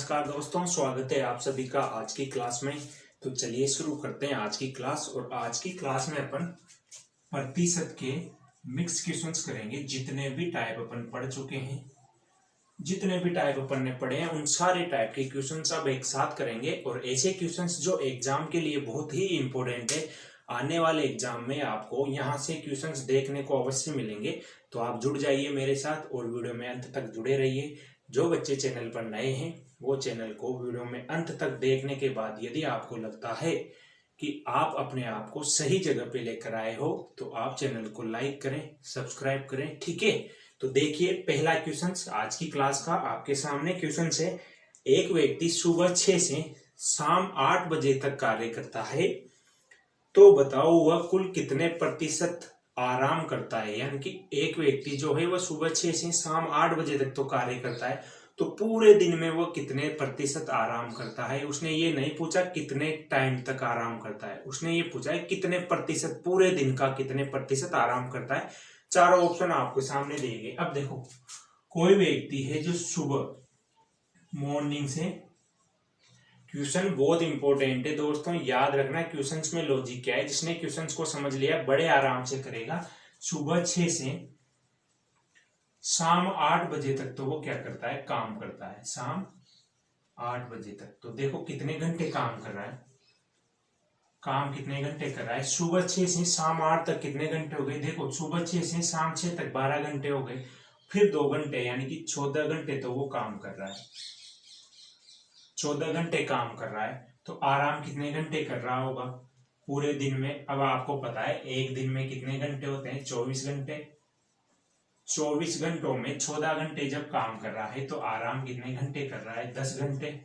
नमस्कार दोस्तों, स्वागत है आप सभी का आज की क्लास में। तो चलिए शुरू करते हैं आज की क्लास। और आज की क्लास में अपन प्रतिशत के मिक्स क्वेश्चंस करेंगे। जितने भी टाइप अपन पढ़ चुके हैं, जितने भी टाइप अपन ने पढ़े हैं, उन सारे टाइप के क्वेश्चंस अब एक साथ करेंगे। और ऐसे क्वेश्चंस जो एग्जाम के लिए बहुत ही इंपॉर्टेंट है, आने वाले एग्जाम में आपको यहाँ से क्वेश्चंस देखने को अवश्य मिलेंगे। तो आप जुड़ जाइए मेरे साथ और वीडियो में अंत तक जुड़े रहिए। जो बच्चे चैनल पर नए हैं वो चैनल को वीडियो में अंत तक देखने के बाद यदि आपको लगता है कि आप अपने आप को सही जगह पे लेकर आए हो तो आप चैनल को लाइक करें, सब्सक्राइब करें, ठीक है। तो देखिए पहला क्वेश्चन आज की क्लास का आपके सामने क्वेश्चन है। एक व्यक्ति सुबह 6 से शाम 8 बजे तक कार्य करता है, तो बताओ वह कुल कितने प्रतिशत आराम करता है। यानी कि एक व्यक्ति जो है वह सुबह 6 से शाम 8 बजे तक तो कार्य करता है, तो पूरे दिन में वो कितने प्रतिशत आराम करता है। उसने ये नहीं पूछा कितने टाइम तक आराम करता है, उसने ये पूछा है कितने प्रतिशत, पूरे दिन का कितने प्रतिशत आराम करता है। चारों ऑप्शन आपके सामने दिए गए। अब देखो, कोई व्यक्ति है जो सुबह मॉर्निंग से, क्वेश्चन बहुत इंपॉर्टेंट है दोस्तों, याद रखना क्वेश्चंस में लॉजिक क्या है। जिसने क्वेश्चंस को समझ लिया बड़े आराम से करेगा। सुबह 6 से शाम 8 बजे तक तो वो क्या करता है, काम करता है। शाम 8 बजे तक तो देखो कितने घंटे काम कर रहा है, काम कितने घंटे कर रहा है। सुबह 6 से शाम 8 तक कितने घंटे हो गए, देखो सुबह 6 से शाम 6 तक 12 घंटे हो गए, फिर 2 घंटे यानी कि 14 घंटे तो वो काम कर रहा है। 14 घंटे काम कर रहा है, तो आराम कितने घंटे कर रहा होगा पूरे दिन में। अब आपको पता है एक दिन में कितने घंटे होते हैं, 24 घंटे। 24 घंटों में 14 घंटे जब काम कर रहा है तो आराम कितने घंटे कर रहा है, 10 घंटे।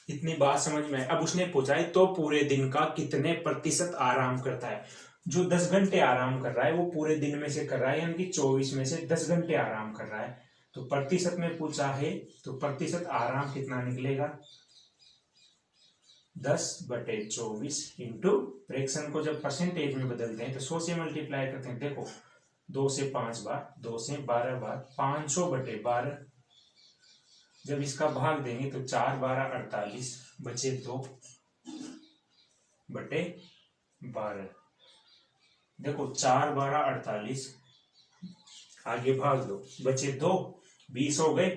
इतनी बात समझ में। अब उसने पूछा है तो पूरे दिन का कितने प्रतिशत आराम करता है। जो 10 घंटे आराम कर रहा है वो पूरे दिन में से कर रहा है, यानी कि 24 में से 10 घंटे आराम कर रहा है। तो प्रतिशत में पूछा है तो प्रतिशत आराम कितना निकलेगा, 10/24 इंटू फ्रैक्शन को जब परसेंटेज में बदलते हैं तो 100 से मल्टीप्लाई करते हैं। देखो 2 से 5 बार, 2 से 12 बार, 500/12। जब इसका भाग देंगे तो 4×12 = 48, बचे 2/12। देखो 4×12 = 48, आगे भाग दो, बचे 2, 20 हो गए।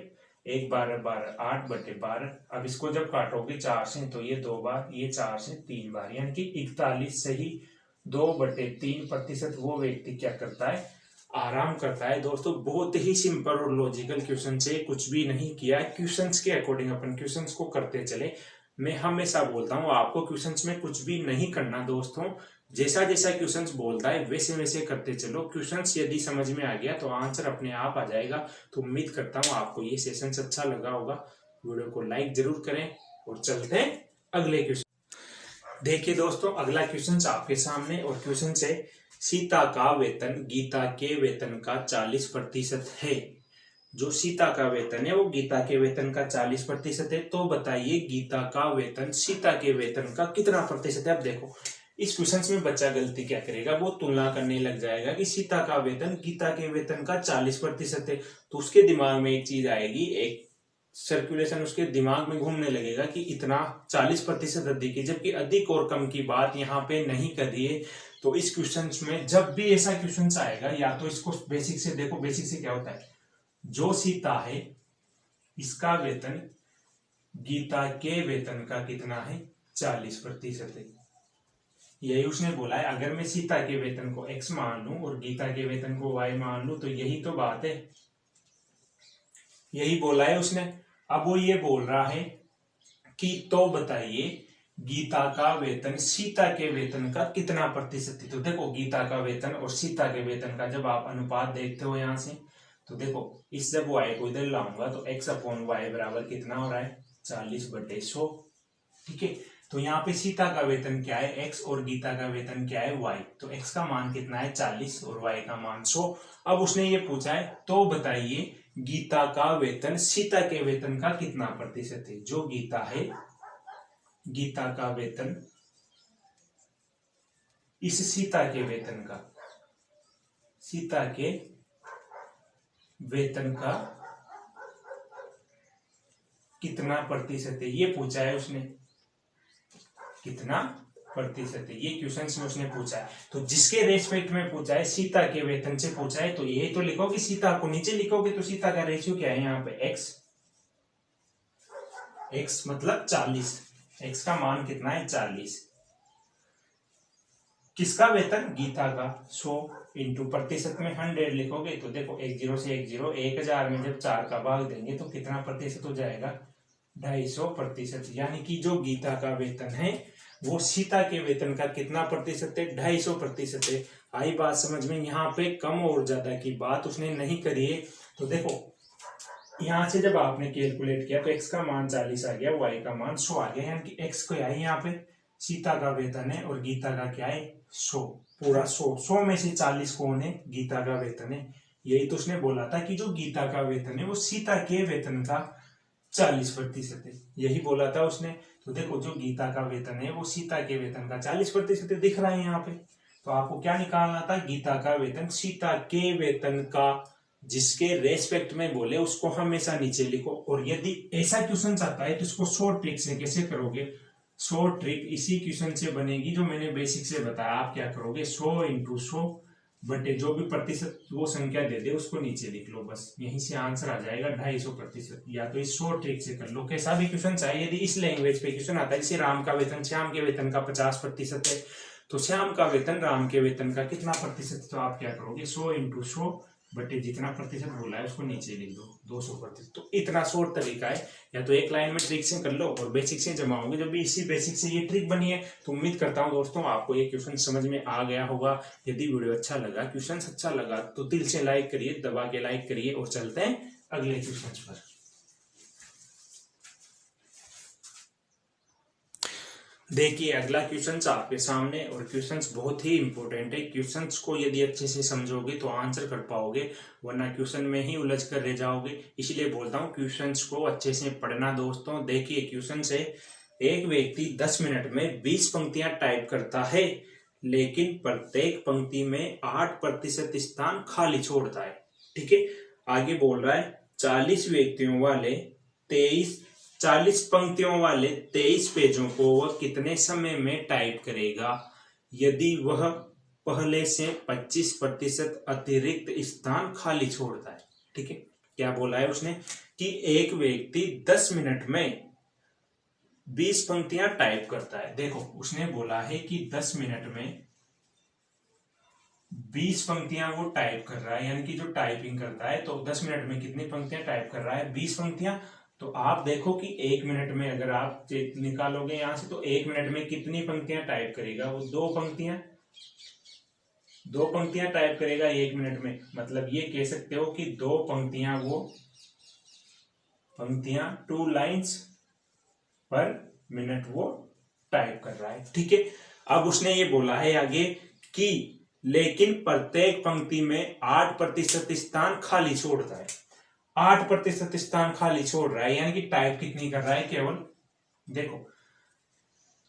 1×12 = 8/12। अब इसको जब काटोगे 4 से तो ये 2 बार, ये 4 से 3 बार, यानी कि 41 सही 2/3% वो व्यक्ति क्या करता है, आराम करता है। दोस्तों बहुत ही सिंपल और लॉजिकल क्वेश्चन से, कुछ भी नहीं किया। क्वेश्चंस के अकॉर्डिंग अपन क्वेश्चंस को करते चले। मैं हमेशा बोलता हूँ आपको क्वेश्चंस में कुछ भी नहीं करना दोस्तों, जैसा जैसा क्वेश्चंस बोलता है वैसे वैसे करते चलो। क्वेश्चंस यदि समझ में आ गया तो आंसर अपने आप आ जाएगा। तो उम्मीद करता हूँ आपको ये सेशन अच्छा लगा होगा। वीडियो को लाइक जरूर करें और चलते हैं अगले क्वेश्चन। देखिए दोस्तों अगला क्वेश्चन आपके सामने, और क्वेश्चन है सीता का वेतन गीता के वेतन का 40% है। जो सीता का वेतन है वो गीता के वेतन का 40% है, तो बताइए गीता का वेतन सीता के वेतन का कितना प्रतिशत है। अब देखो इस क्वेश्चन में बच्चा गलती क्या करेगा, वो तुलना करने लग जाएगा कि सीता का वेतन गीता के वेतन का 40% है। तो उसके दिमाग में एक चीज आएगी, एक सर्कुलेशन उसके दिमाग में घूमने लगेगा कि इतना 40% अधिक है, जबकि अधिक और कम की बात यहाँ पे नहीं करी है। तो इस क्वेश्चन में जब भी ऐसा क्वेश्चन आएगा, या तो इसको बेसिक से देखो, बेसिक से क्या होता है, जो सीता है इसका वेतन गीता के वेतन का कितना है, 40% है। यही उसने बोला है। अगर मैं सीता के वेतन को x मान लूं और गीता के वेतन को y मान लूं तो यही तो बात है, यही बोला है उसने। अब वो ये बोल रहा है कि तो बताइए गीता का वेतन सीता के वेतन का कितना प्रतिशत है। तो देखो गीता का वेतन और सीता के वेतन का जब आप अनुपात देखते हो यहां से, तो देखो इस जब y को इधर लाऊंगा तो x/y बराबर कितना हो रहा है, 40/100। ठीक है, तो यहाँ पे सीता का वेतन क्या है, x, और गीता का वेतन क्या है, y। तो x का मान कितना है, 40, और y का मान 100। अब उसने ये पूछा है तो बताइए गीता का वेतन सीता के वेतन का कितना प्रतिशत है। जो गीता है, गीता का वेतन इस सीता के वेतन का, सीता के वेतन का कितना प्रतिशत है, ये पूछा है उसने, कितना प्रतिशत है, ये क्वेश्चन में उसने पूछा है। तो जिसके रेस्पेक्ट में पूछा है, सीता के वेतन से पूछा है, तो यही तो लिखोगे, सीता को नीचे लिखोगे तो सीता का रेशियो क्या है यहाँ पे x, x मतलब 40, x का मान कितना है 40। किसका वेतन, गीता का 100 इंटू प्रतिशत में 100 लिखोगे तो देखो 10 से 10, 1000 में जब 4 का भाग देंगे तो कितना प्रतिशत हो जाएगा, 250%। यानी कि जो गीता का वेतन है वो सीता के वेतन का कितना प्रतिशत है, 250% है। आई बात समझ में, यहाँ पे कम और ज्यादा की बात उसने नहीं करी है। तो देखो यहाँ से जब आपने कैलकुलेट किया तो x का मान 40 आ गया, y का मान 100 आ गया, यानी कि x क्या है यहाँ पे, सीता का वेतन है और गीता का क्या है 100, पूरा 100 में से 40 कौन है, गीता का वेतन है। यही तो उसने बोला था कि जो गीता का वेतन है वो सीता के वेतन का 40% है, यही बोला था उसने। तो देखो जो गीता का वेतन है वो सीता के वेतन का 40% दिख रहा है यहाँ पे। तो आपको क्या निकालना था, गीता का वेतन सीता के वेतन का जिसके रेस्पेक्ट में बोले उसको हमेशा नीचे लिखो। और यदि ऐसा क्वेश्चन आता है तो इसको शॉर्ट ट्रिक से कैसे करोगे, शॉर्ट ट्रिक इसी क्वेश्चन से बनेगी जो मैंने बेसिक से बताया। आप क्या करोगे, 100 इंटू 100 बटे जो भी प्रतिशत वो संख्या दे दे उसको नीचे लिख लो, बस यहीं से आंसर आ जाएगा 250%। या तो इस शॉर्ट ट्रिक से कर लो, कैसा भी क्वेश्चन चाहे। यदि इस लैंग्वेज पे क्वेश्चन आता है, जैसे राम का वेतन श्याम के वेतन का 50% है, तो श्याम का वेतन राम के वेतन का कितना प्रतिशत, तो आप क्या करोगे 100 इंटू 100 बटे जितना प्रतिशत बोला है उसको नीचे लिख दो 200%। तो इतना शॉर्ट तरीका है, या तो एक लाइन में ट्रिक से कर लो और बेसिक से जमाओगे। जब भी इसी बेसिक से ये ट्रिक बनी है तो उम्मीद करता हूं दोस्तों आपको ये क्वेश्चन समझ में आ गया होगा। यदि वीडियो अच्छा लगा, क्वेश्चन अच्छा लगा तो दिल से लाइक करिए, दबा के लाइक करिए। और चलते हैं अगले क्वेश्चन पर। देखिए अगला क्वेश्चन आपके सामने, और क्वेश्चंस बहुत ही इंपॉर्टेंट है। क्वेश्चंस को यदि अच्छे से समझोगे तो आंसर कर पाओगे, वरना क्वेश्चन में ही उलझ कर रह जाओगे। इसलिए बोलता हूँ क्वेश्चंस को अच्छे से पढ़ना दोस्तों। देखिए क्वेश्चन से, एक व्यक्ति 10 मिनट में 20 पंक्तियां टाइप करता है, लेकिन प्रत्येक पंक्ति में 8% स्थान खाली छोड़ता है। ठीक है, आगे बोल रहा है 40 व्यक्तियों वाले 40 पंक्तियों वाले 23 पेजों को वह कितने समय में टाइप करेगा यदि वह पहले से 25% अतिरिक्त स्थान खाली छोड़ता है। ठीक है, क्या बोला है उसने कि एक व्यक्ति 10 मिनट में 20 पंक्तियां टाइप करता है। देखो उसने बोला है कि 10 मिनट में 20 पंक्तियां वो टाइप कर रहा है, यानी कि जो टाइपिंग करता है। तो 10 मिनट में कितनी पंक्तियां टाइप कर रहा है, 20 पंक्तियां। तो आप देखो कि 1 मिनट में अगर आप निकालोगे यहां से तो 1 मिनट में कितनी पंक्तियां टाइप करेगा, वो 2 पंक्तियां टाइप करेगा 1 मिनट में। मतलब ये कह सकते हो कि 2 पंक्तियां 2 लाइन्स पर मिनट वो टाइप कर रहा है। ठीक है, अब उसने ये बोला है आगे कि लेकिन प्रत्येक पंक्ति में 8% स्थान खाली छोड़ता है। 8% स्थान खाली छोड़ रहा है, यानी कि टाइप कितनी कर रहा है, केवल देखो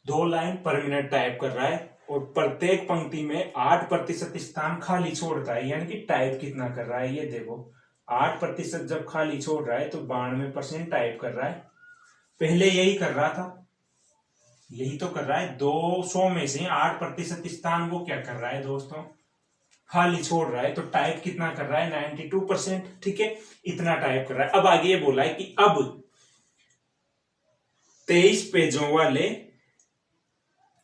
2 लाइन पर मिनट टाइप कर रहा है, और प्रत्येक पंक्ति में 8% स्थान खाली छोड़ता है, यानी कि टाइप कितना कर रहा है। ये देखो 8% जब खाली छोड़ रहा है तो 92% टाइप कर रहा है। पहले यही कर रहा था, यही तो कर रहा है। 200 में से 8% स्थान वो क्या कर रहा है दोस्तों, खाली छोड़ रहा है। तो टाइप कितना कर रहा है, 92%। ठीक है, इतना टाइप कर रहा है। अब आगे ये बोला है कि अब 23 पेजों वाले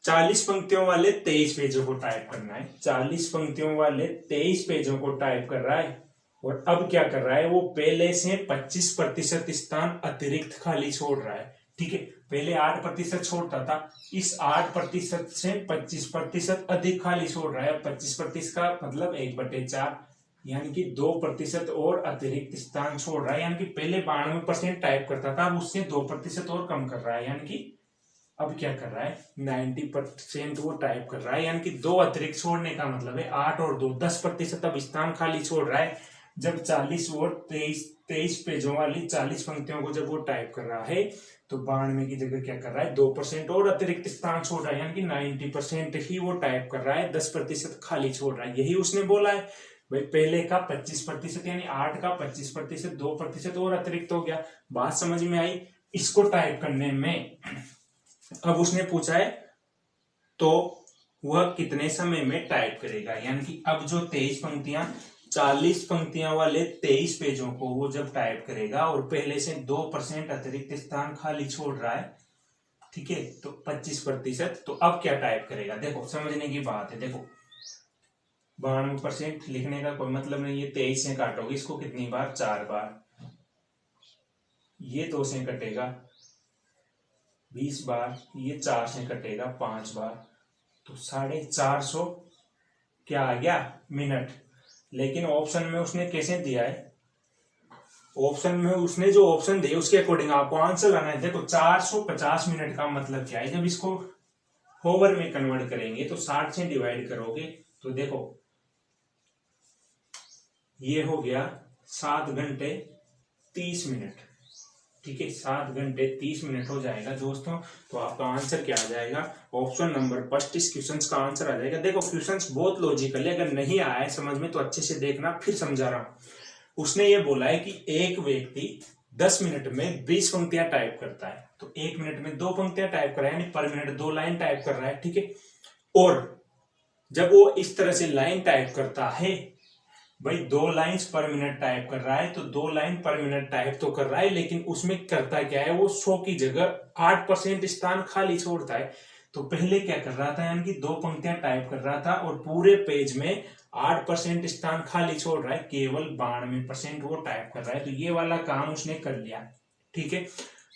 40 पंक्तियों वाले 23 पेजों को टाइप करना है। 40 पंक्तियों वाले 23 पेजों को टाइप कर रहा है, और अब क्या कर रहा है, वो पहले से 25% स्थान अतिरिक्त खाली छोड़ रहा है। ठीक है, पहले 8% छोड़ता था, इस 8% से 25% अधिक खाली छोड़ रहा है। 25% का मतलब 1/4, यानी कि 2% और अतिरिक्त स्थान छोड़ रहा है। यानी कि पहले 92% टाइप करता था, अब उससे 2% और कम कर रहा है, यानी कि अब क्या कर रहा है 90% वो टाइप कर रहा है। यानी कि 2 अतिरिक्त छोड़ने का मतलब है 8 और 2 10% अब स्थान खाली छोड़ रहा है। जब 40 और 23 पेजों वाली 40 पंक्तियों को जब वो टाइप कर रहा है तो 92 की जगह क्या कर रहा है 2% और अतिरिक्त स्थान छोड़ रहा है, यानी कि 90% ही वो टाइप कर रहा है, 10% खाली छोड़ रहा है। यही उसने बोला है भाई, पहले का 25% यानी 8 का 25%, 2% और अतिरिक्त हो गया। बात समझ में आई। इसको टाइप करने में अब उसने पूछा है तो वह कितने समय में टाइप करेगा, यानी कि अब जो 23 पंक्तियां 40 पंक्तियां वाले 23 पेजों को वो जब टाइप करेगा और पहले से 2% अतिरिक्त स्थान खाली छोड़ रहा है, ठीक है, तो 25%, तो अब क्या टाइप करेगा। देखो समझने की बात है, देखो 92% लिखने का कोई मतलब नहीं है। 23 से काटोगे इसको कितनी बार, 4 बार, ये 2 से कटेगा 20 बार, ये 4 से कटेगा 5 बार, तो 450 क्या आ गया मिनट। लेकिन ऑप्शन में उसने कैसे दिया है, ऑप्शन में उसने जो ऑप्शन दिए उसके अकॉर्डिंग आपको आंसर लाना है। देखो 450 मिनट का मतलब क्या है, जब इसको होवर में कन्वर्ट करेंगे तो 60 से डिवाइड करोगे तो देखो ये हो गया 7 घंटे 30 मिनट, ठीक है, 7 घंटे 30 मिनट हो जाएगा दोस्तों। तो आपका आंसर क्या आ जाएगा, ऑप्शन नंबर फर्स्ट इस क्वेश्चन का आंसर आ जाएगा। देखो क्वेश्चन बहुत लॉजिकल है, अगर नहीं आया है समझ में तो अच्छे से देखना, फिर समझा रहा हूं। उसने ये बोला है कि एक व्यक्ति 10 मिनट में 20 पंक्तियां टाइप करता है, तो 1 मिनट में 2 पंक्तियां टाइप कर रहा है, यानी पर मिनट 2 लाइन टाइप कर रहा है, ठीक है। और जब वो इस तरह से लाइन टाइप करता है, भाई 2 लाइन्स पर मिनट टाइप कर रहा है, तो 2 लाइन पर मिनट टाइप तो कर रहा है, लेकिन उसमें करता क्या है, वो 100 की जगह 8% स्थान खाली छोड़ता है। तो पहले क्या कर रहा था, यानी कि 2 पंक्तियां टाइप कर रहा था और पूरे पेज में 8% स्थान खाली छोड़ रहा है, केवल 92% वो टाइप कर रहा है। तो ये वाला काम उसने कर लिया, ठीक है।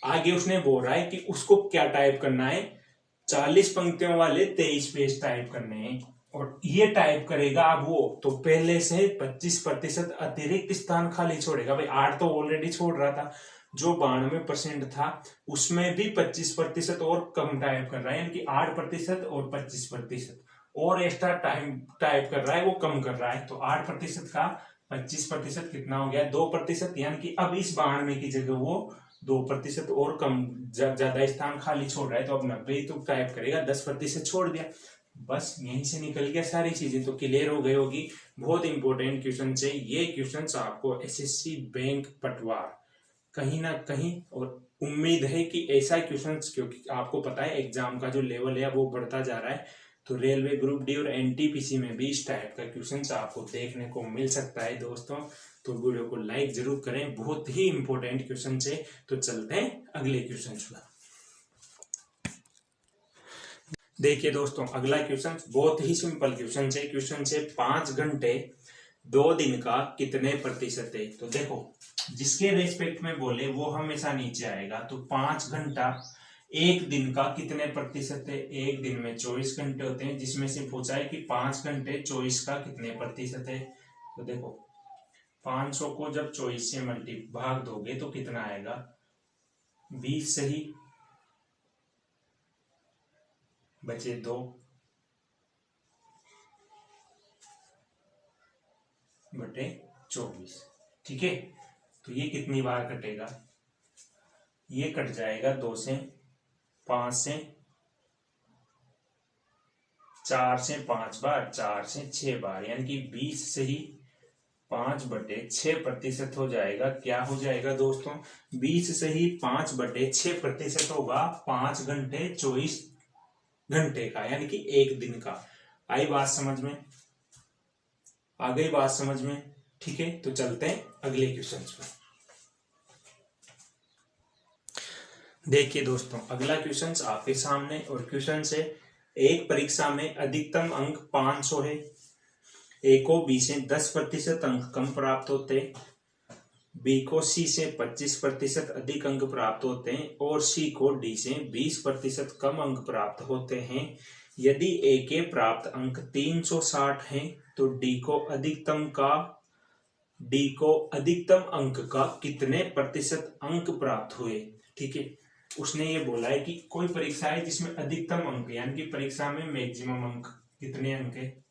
आगे उसने बोल रहा है कि उसको क्या टाइप करना है, 40 पंक्तियों वाले 23 पेज टाइप करने हैं, और ये टाइप करेगा अब वो, तो पहले से 25% अतिरिक्त स्थान खाली छोड़ेगा। भाई 8 तो ऑलरेडी छोड़ रहा था, जो 92% था उसमें भी 25% और कम टाइप कर रहा है, यानी कि 8% और 25% और एक्स्ट्रा टाइम टाइप कर रहा है, वो कम कर रहा है। तो 8% का 25% कितना हो गया, 2%, यानी कि अब इस 92 की जगह वो 2% और कम ज्यादा स्थान खाली छोड़ रहा है, तो अब 90 तो टाइप करेगा, 10% छोड़ दिया, बस यहीं से निकल गया, सारी चीजें तो क्लियर हो गई होगी। बहुत इंपॉर्टेंट क्वेश्चन है ये, क्वेश्चन आपको एसएससी बैंक पटवार कहीं ना कहीं, और उम्मीद है कि ऐसा क्वेश्चन, क्योंकि आपको पता है एग्जाम का जो लेवल है वो बढ़ता जा रहा है, तो रेलवे ग्रुप डी और एनटीपीसी में भी इस टाइप का क्वेश्चन आपको देखने को मिल सकता है दोस्तों। तो वीडियो को लाइक जरूर करें, बहुत ही इंपॉर्टेंट क्वेश्चन है। तो चलते हैं अगले क्वेश्चन पर। देखिए दोस्तों अगला क्वेश्चन बहुत ही सिंपल क्वेश्चन है। क्वेश्चन है 5 घंटे 2 दिन का कितने प्रतिशत है। तो देखो जिसके रेस्पेक्ट में बोले वो हमेशा नीचे आएगा, तो 5 घंटा 1 दिन का कितने प्रतिशत है। एक दिन में 24 घंटे होते हैं, जिसमें से पूछा है कि 5 घंटे 24 का कितने प्रतिशत है। तो देखो 500 को जब 24 से भाग दोगे तो कितना आएगा, 20 सही बचे 2 बटे 24, ठीक है। तो ये कितनी बार कटेगा, ये कट जाएगा 2 से 5 से 4 से 5 बार, 4 से 6 बार, यानी कि 20 से ही 5/6% हो जाएगा। क्या हो जाएगा दोस्तों, 20 से ही 5/6% होगा 5 घंटे 24 घंटे का, यानी कि 1 दिन का। आई बात समझ में, आ गई बात समझ में, ठीक है। तो चलते हैं अगले क्वेश्चन पर। देखिए दोस्तों अगला क्वेश्चन आपके सामने, और क्वेश्चन से एक परीक्षा में अधिकतम अंक 500 है, ए को बी से 10% अंक कम प्राप्त होते हैं, बी को सी से 25% अधिक अंक प्राप्त होते हैं, और सी को डी से 20% कम अंक प्राप्त होते हैं। यदि ए के प्राप्त अंक 360 हैं तो डी को अधिकतम अंक का कितने प्रतिशत अंक प्राप्त हुए, ठीक है। उसने ये बोला है कि कोई परीक्षा है जिसमें अधिकतम अंक, यानी कि परीक्षा में मैक्सिमम अंक कितने अंक है,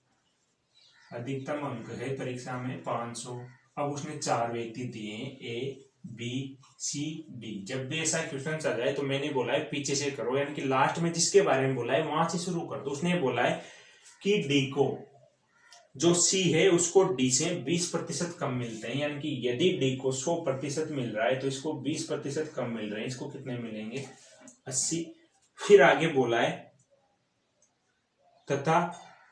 अधिकतम अंक है परीक्षा में 500। अब उसने 4 व्यक्ति दिए हैं, ए बी सी डी। जब भी ऐसा क्वेश्चन आ जाए तो मैंने बोला है पीछे से करो, यानी कि लास्ट में जिसके बारे में बोला है वहां से शुरू कर दो। उसने बोला है कि डी को जो सी है उसको डी से 20% कम मिलते हैं, यानी कि यदि डी को 100% मिल रहा है तो इसको 20% कम मिल रहे हैं, इसको कितने मिलेंगे 80। फिर आगे बोला है तथा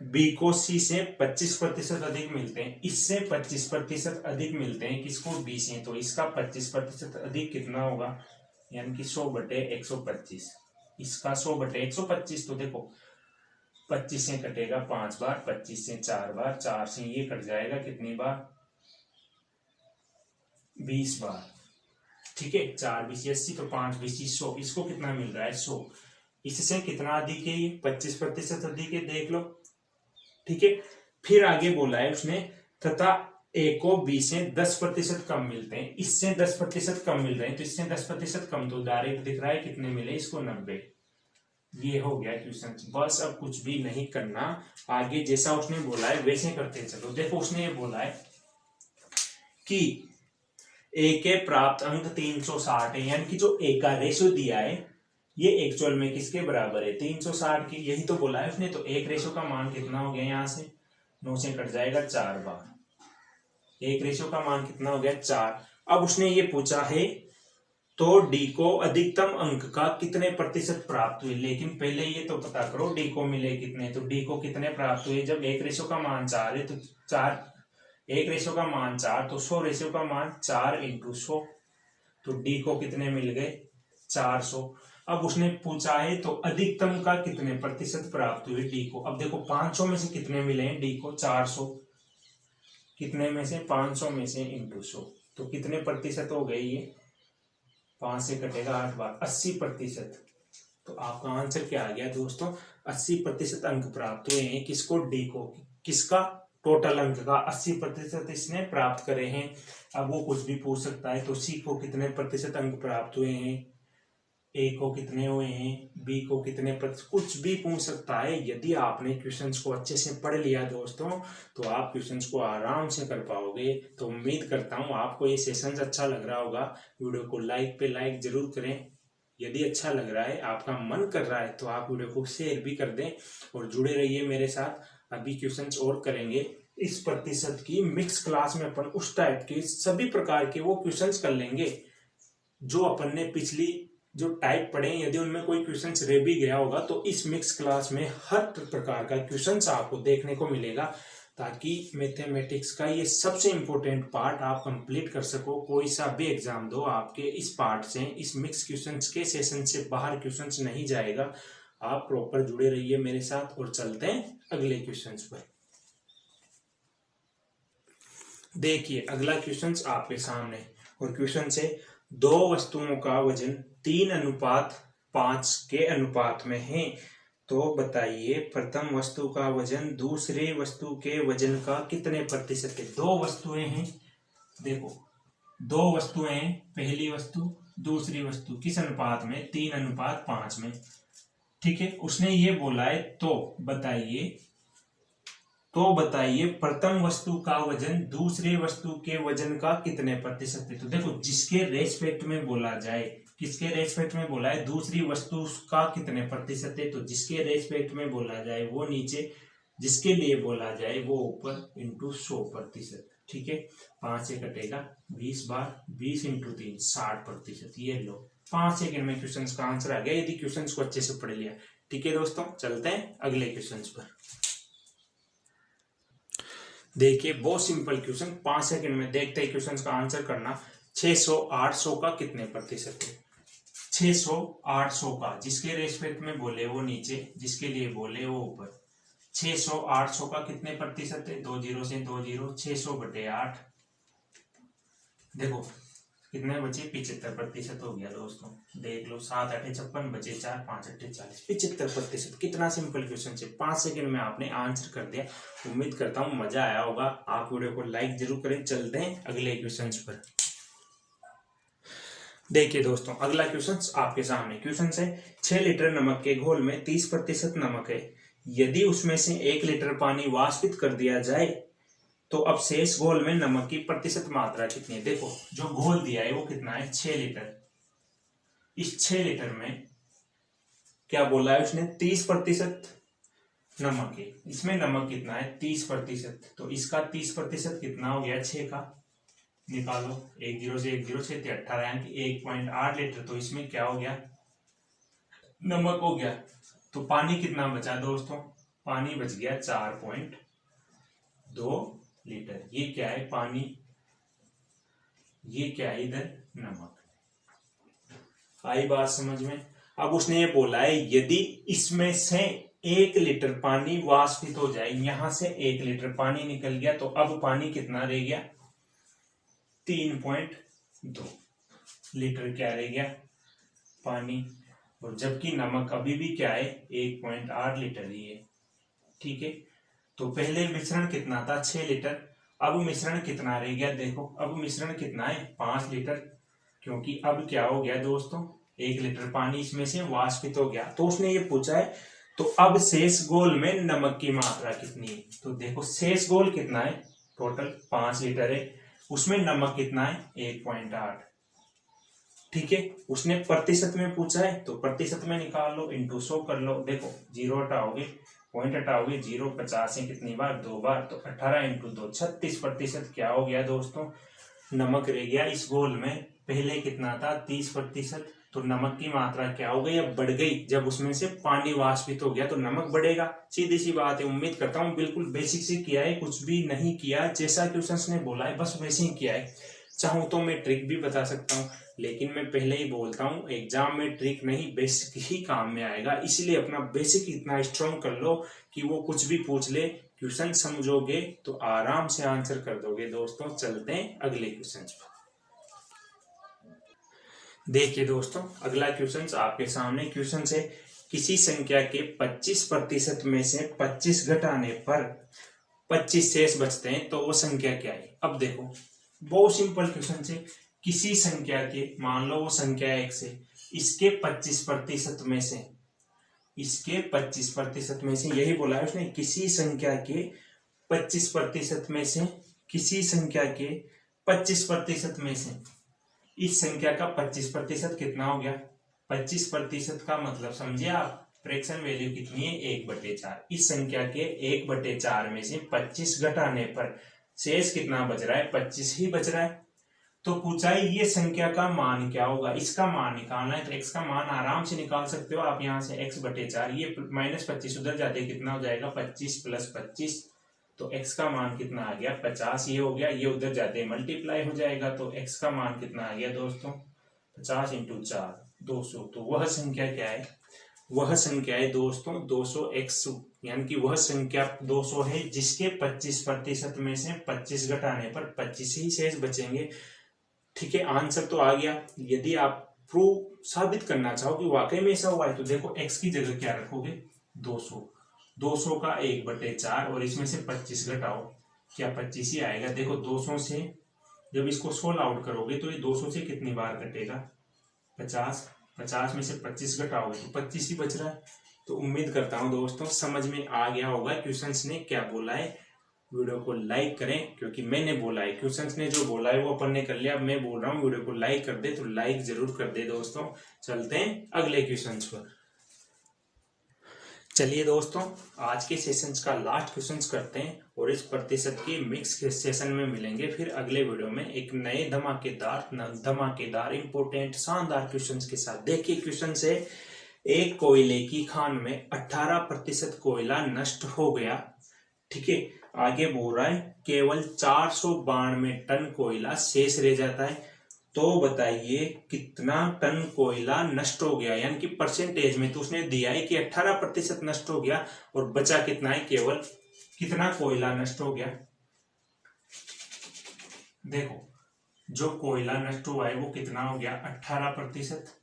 बी को सी से 25% अधिक मिलते हैं, इससे 25% अधिक मिलते हैं किसको डी से, तो इसका 25% अधिक कितना होगा, यानी कि 100/125, इसका 100/125। तो देखो 25 से कटेगा 5 बार, 25 से 4 बार, 4 से ये कट जाएगा कितनी बार 20 बार, ठीक है। 4×20=80, तो 5×20=100, इसको कितना मिल रहा है 100। इससे कितना अधिक है ये 25% अधिक है, देख लो, ठीक है। फिर आगे बोला है उसने तथा ए को बी से 10% कम मिलते हैं, इससे 10% कम मिल रहे हैं, तो इससे 10% कम, तो डायरेक्ट दिख रहा है कितने मिले इसको 90। ये हो गया क्वेश्चन, बस अब कुछ भी नहीं करना, आगे जैसा उसने बोला है वैसे करते चलो। देखो उसने ये बोला है कि ए के प्राप्त अंक 360 है, यानी कि जो ए का रेशो दिया है ये एक्चुअल में किसके बराबर है 360 की, यही तो बोला है उसने। तो एक रेशो का मान कितना हो गया, यहां से 9 से कट जाएगा 4 बार, एक रेशो का मान कितना हो गया 4। अब उसने ये पूछा है तो डी को अधिकतम अंक का कितने प्रतिशत प्राप्त हुए, लेकिन पहले ये तो पता करो डी को मिले कितने, तो डी को कितने प्राप्त हुए, जब एक रेशो का मान 4 है तो 4, एक रेशो का मान 4, तो 100 रेशो का मान 4 × 100, तो डी को कितने मिल गए 400। अब उसने पूछा है तो अधिकतम का कितने प्रतिशत प्राप्त हुए डी को, अब देखो 500 में से कितने मिले हैं डी को 400, कितने में से 500 में से × 100, तो कितने प्रतिशत हो गए ये 5 से कटेगा 8 बार 80%। तो आपका आंसर क्या आ गया दोस्तों 80% अंक प्राप्त हुए हैं किसको डी को, किसका टोटल अंक का 80% इसने प्राप्त करे हैं। अब वो कुछ भी पूछ सकता है, तो सी को कितने प्रतिशत अंक प्राप्त हुए हैं, ए को कितने हुए हैं, बी को कितने प्रतिशत, कुछ भी पूछ सकता है। यदि आपने क्वेश्चंस को अच्छे से पढ़ लिया दोस्तों तो आप क्वेश्चंस को आराम से कर पाओगे। तो उम्मीद करता हूं आपको ये सेशन अच्छा लग रहा होगा। वीडियो को लाइक पे लाइक जरूर करें, यदि अच्छा लग रहा है आपका मन कर रहा है तो आप वीडियो को शेयर भी कर दें और जुड़े रहिए मेरे साथ। अभी क्वेश्चंस और करेंगे इस प्रतिशत की मिक्स क्लास में, अपन उस टाइप के सभी प्रकार के वो क्वेश्चंस कर लेंगे जो अपन ने पिछली जो टाइप पढ़े, यदि उनमें कोई क्वेश्चन रह भी गया होगा तो इस मिक्स क्लास में हर प्रकार का क्वेश्चन आपको देखने को मिलेगा, ताकि मैथमेटिक्स का ये सबसे इंपॉर्टेंट पार्ट आप कंप्लीट कर सको। कोई सा भी एग्जाम दो आपके इस पार्ट से, इस मिक्स क्वेश्चंस के सेशन से बाहर क्वेश्चंस नहीं जाएगा। आप प्रॉपर जुड़े रहिए मेरे साथ और चलते हैं अगले क्वेश्चंस पर। देखिए अगला क्वेश्चन आपके सामने, और क्वेश्चन से दो वस्तुओं का वजन 3:5 के अनुपात में है, तो बताइए प्रथम वस्तु का वजन दूसरे वस्तु के वजन का कितने प्रतिशत है। दो वस्तुएं हैं, देखो दो वस्तुएं हैं, पहली वस्तु दूसरी वस्तु किस अनुपात में 3:5 में, ठीक है। उसने ये बोला है तो बताइए प्रथम वस्तु का वजन दूसरे वस्तु के वजन का कितने प्रतिशत है। तो देखो जिसके रेस्पेक्ट में बोला जाए, किसके रेस्पेक्ट में बोला है दूसरी वस्तु का कितने प्रतिशत है, तो जिसके रेस्पेक्ट में बोला जाए वो नीचे, जिसके लिए बोला जाए वो ऊपर, × 100%, ठीक है। 5 से कटेगा 20 बार, 20 × 3 60%। ये लो 5 सेकंड में क्वेश्चन का आंसर आ गया, यदि क्वेश्चन को अच्छे से पढ़ लिया, ठीक है दोस्तों। चलते हैं अगले क्वेश्चन पर। देखिए बहुत सिंपल क्वेश्चन, 5 सेकंड में देखते हैं क्वेश्चन का आंसर करना। 600 800 का कितने प्रतिशत है। 600 800 का जिसके रेस्पेक्ट में बोले वो नीचे, जिसके लिए बोले वो ऊपर। 600 800 का कितने प्रतिशत है, 2 0 से 2 0, 600/8। देखो कितने बचे 75% हो गया दोस्तों, देख लो। 7 8 56 बचे 4, 5 8 40, 75%। कितना सिंपल क्वेश्चन है, 5 सेकंड में आपने आंसर कर दिया। उम्मीद करता हूं मजा आया होगा। आप वीडियो को लाइक जरूर करें। चलते हैं अगले क्वेश्चन पर। देखिए दोस्तों अगला क्वेश्चन आपके सामने, क्वेश्चन है 6 लीटर नमक के घोल में 30% नमक है, यदि उसमें से 1 लीटर पानी वाष्पित कर दिया जाए तो अब शेष घोल में नमक की प्रतिशत मात्रा कितनी है। देखो जो घोल दिया है वो कितना है 6 लीटर। इस 6 लीटर में क्या बोला है उसने 30% नमक है, इसमें नमक कितना है 30%, तो इसका 30% कितना हो गया 6 का, निकालो 10 से 10 6 18 यानी 1.8 लीटर, तो इसमें क्या हो गया नमक हो गया। तो पानी कितना बचा दोस्तों, पानी बच गया 4.2 लीटर। ये क्या है पानी, ये क्या है इधर नमक। आई बात समझ में। अब उसने ये बोला है यदि इसमें से 1 लीटर पानी वाष्पित हो जाए, यहां से 1 लीटर पानी निकल गया, तो अब पानी कितना रह गया 3.2 लीटर क्या रह गया पानी, और जबकि नमक अभी भी क्या है 1.8 लीटर ही है। ठीक है, तो पहले मिश्रण कितना था 6 लीटर, अब मिश्रण कितना रह गया देखो, अब मिश्रण कितना है 5 लीटर, क्योंकि अब क्या हो गया दोस्तों 1 लीटर पानी इसमें से वाष्पित हो गया। तो उसने ये पूछा है तो अब शेष घोल में नमक की मात्रा कितनी है, तो देखो शेष घोल कितना है टोटल 5 लीटर है, उसमें नमक कितना है 1.8। ठीक है, उसने प्रतिशत में पूछा है तो प्रतिशत में निकाल लो, इंटू 100 कर लो। देखो 0 हटाओगे, पॉइंट हटाओगे, 0 50 है कितनी बार 2 बार, तो 18 इंटू 2 36% क्या हो गया दोस्तों नमक रह गया इस घोल में। पहले कितना था 30%, तो नमक की मात्रा क्या हो गई अब बढ़ गई, जब उसमें से पानी वाष्पित हो गया तो नमक बढ़ेगा, सीधी सी बात है। उम्मीद करता हूँ बिल्कुल बेसिक से किया है, कुछ भी नहीं किया, जैसा क्वेश्चन ने बोला है बस वैसे ही किया है। चाहूं तो मैं ट्रिक भी बता सकता हूँ, लेकिन मैं पहले ही बोलता हूँ एग्जाम में ट्रिक नहीं बेसिक ही काम में आएगा, इसलिए अपना बेसिक इतना स्ट्रॉन्ग कर लो कि वो कुछ भी पूछ ले क्वेश्चन समझोगे तो आराम से आंसर कर दोगे। दोस्तों चलते हैं अगले क्वेश्चन पर। देखिए दोस्तों अगला क्वेश्चन आपके सामने क्वेश्चन है, किसी संख्या के 25% में से 25 घटाने पर 25 शेष बचते हैं तो वो संख्या क्या है। अब देखो बहुत सिंपल क्वेश्चन है, किसी संख्या के मान लो वो संख्या x है, इसके 25% में से, इसके 25% में से, यही बोला है उसने, किसी संख्या के 25% में से, किसी संख्या के 25% में से, इस संख्या का 25% कितना हो गया 25% का मतलब समझे आप, फ्रैक्शन वैल्यू कितनी है 1/4। इस संख्या के 1/4 में से 25 घटाने पर शेष कितना बच रहा है 25 ही बच रहा है। तो पूछा है ये संख्या का मान क्या होगा, इसका मान निकालना है, तो x का मान आराम से निकाल सकते हो आप, यहाँ से x/4, ये -25 उधर जाते कितना हो जाएगा 25 + 25, तो x का मान कितना आ गया 50, ये हो गया, ये उधर जाते मल्टीप्लाई हो जाएगा, तो x का मान कितना आ गया दोस्तों 50 × 4 200। तो वह संख्या क्या है, वह संख्या है दोस्तों 200x, यानी कि वह संख्या 200 है जिसके 25% में से 25 घटाने पर 25 ही शेष बचेंगे। ठीक है, आंसर तो आ गया। यदि आप प्रूव साबित करना चाहो कि वाकई में ऐसा हुआ है तो देखो x की जगह क्या रखोगे 200, 200 का 1/4 और इसमें से 25 घटाओ, क्या 25 ही आएगा। देखो 200 से जब इसको 16 आउट करोगे तो ये 200 से कितनी बार कटेगा 50, 50 में से 25 घटाओगे तो 25 ही बच रहा है। तो उम्मीद करता हूं दोस्तों समझ में आ गया होगा क्वेश्चंस ने क्या बोला है। वीडियो को लाइक करें, क्योंकि मैंने बोला है, क्वेश्चंस ने जो बोला है वो अपन ने कर लिया, अब मैं बोल रहा हूँ वीडियो को लाइक कर दे, तो लाइक जरूर कर दे दोस्तों। चलते हैं अगले क्वेश्चंस पर। चलिए दोस्तों आज के सेशंस का लास्ट क्वेश्चंस करते हैं और इस प्रतिशत की मिक्स सेशन में मिलेंगे फिर अगले वीडियो में एक नए धमाकेदार इंपोर्टेंट शानदार क्वेश्चंस के साथ। देखिए क्वेश्चन से, एक कोयले की खान में 18% कोयला नष्ट हो गया। ठीक है, आगे बोल रहा है केवल 492 टन कोयला शेष रह जाता है, तो बताइए कितना टन कोयला नष्ट हो गया, यानी कि परसेंटेज में। तो उसने दिया है कि 18% नष्ट हो गया और बचा कितना है, केवल कितना कोयला नष्ट हो गया। देखो जो कोयला नष्ट हुआ है वो कितना हो गया 18%,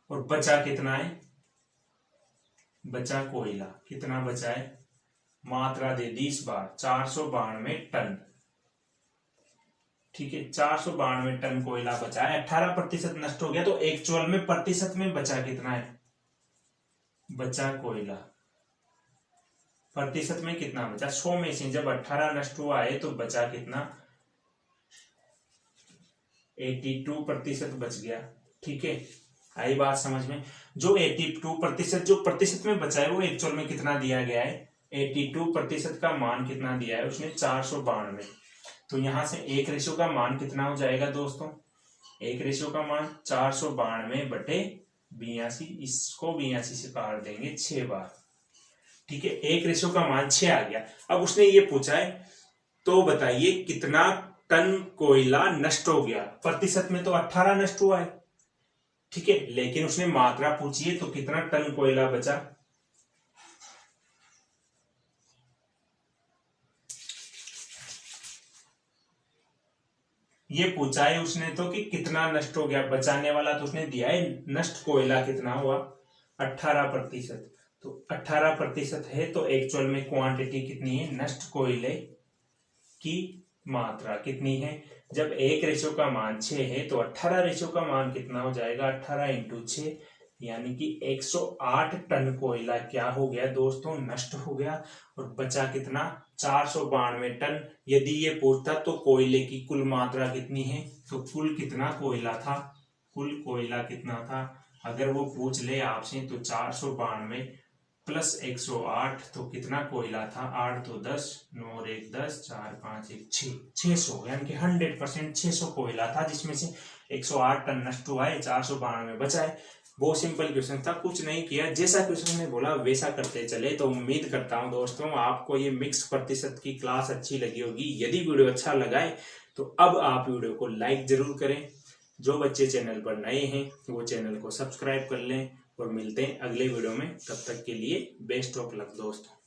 और बचा कितना है, बचा कोयला कितना बचा है, मात्रा दे दी इस बार 492 टन। ठीक है, 492 टन कोयला बचा है, 18% नष्ट हो गया, तो एक्चुअल में प्रतिशत में बचा कितना है, बचा कोयला प्रतिशत में कितना बचा, 100 में से जब 18 नष्ट हुआ है तो बचा कितना 82% बच गया। ठीक है, आई बात समझ में। जो 82% जो प्रतिशत में बचा है वो एक्चुअल में कितना दिया गया है 82% का मान कितना दिया है उसने 492। तो यहां से एक रेशो का मान कितना हो जाएगा दोस्तों, एक रेशो का मान 492/82, इसको 82 से काट देंगे 6 बार। ठीक है, एक रेशो का मान 6 आ गया। अब उसने ये पूछा है तो बताइए कितना टन कोयला नष्ट हो गया। प्रतिशत में तो 18 नष्ट हुआ है, ठीक है, लेकिन उसने मात्रा पूछी है तो कितना टन कोयला बचा। ये पूछा है उसने तो कि कितना नष्ट हो गया, बचाने वाला तो उसने दिया है, नष्ट कोयला कितना हुआ 18%। तो 18% है तो एक्चुअल में क्वांटिटी कितनी है, नष्ट कोयले की मात्रा कितनी है। जब एक रेशो का मान 6 है तो 18 रेशो का मान कितना हो जाएगा, 18 × 6 यानी कि 108 टन कोयला क्या हो गया दोस्तों, नष्ट हो गया। और बचा कितना, 492 टन। यदि ये पूछता तो कोयले की कुल मात्रा कितनी है, तो कुल कितना कोयला था, कुल कोयला कितना था अगर वो पूछ ले आपसे, तो 492 + 108 तो कितना कोयला था, 8 2 10, 9 और 1 10, 4 5 1 6, 600, यानी कि 100% 600 कोयला था, जिसमें से 108 टन नष्ट हुआ है, 492 बचा है। बहुत सिंपल क्वेश्चन था, कुछ नहीं किया, जैसा क्वेश्चन ने बोला वैसा करते चले। तो उम्मीद करता हूं दोस्तों आपको ये मिक्स प्रतिशत की क्लास अच्छी लगी होगी। यदि वीडियो अच्छा लगा है तो अब आप वीडियो को लाइक जरूर करें। जो बच्चे चैनल पर नए हैं वो चैनल को सब्सक्राइब कर लें, और मिलते हैं अगले वीडियो में। तब तक के लिए बेस्ट ऑफ लक दोस्तों।